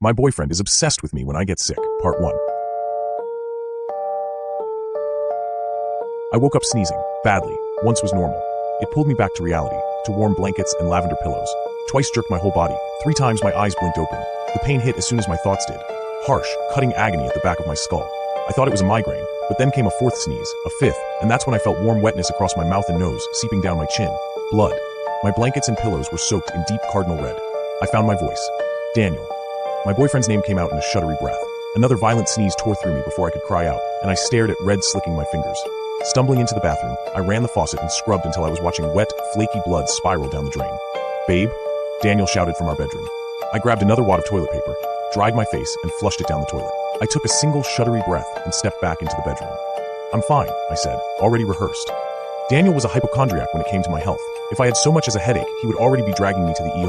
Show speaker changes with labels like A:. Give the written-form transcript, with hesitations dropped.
A: My boyfriend is obsessed with me when I get sick, Part 1. I woke up sneezing, badly. Once was normal. It pulled me back to reality, to warm blankets and lavender pillows. Twice jerked my whole body. 3 times my eyes blinked open. The pain hit as soon as my thoughts did. Harsh, cutting agony at the back of my skull. I thought it was a migraine, but then came a 4th sneeze, a 5th, and that's when I felt warm wetness across my mouth and nose, seeping down my chin. Blood. My blankets and pillows were soaked in deep cardinal red. I found my voice. Daniel. My boyfriend's name came out in a shuddery breath. Another violent sneeze tore through me before I could cry out, and I stared at red slicking my fingers. Stumbling into the bathroom, I ran the faucet and scrubbed until I was watching wet, flaky blood spiral down the drain. "Babe," Daniel shouted from our bedroom. I grabbed another wad of toilet paper, dried my face, and flushed it down the toilet. I took a single shuddery breath and stepped back into the bedroom. "I'm fine," I said, already rehearsed. Daniel was a hypochondriac when it came to my health. If I had so much as a headache, he would already be dragging me to the ER.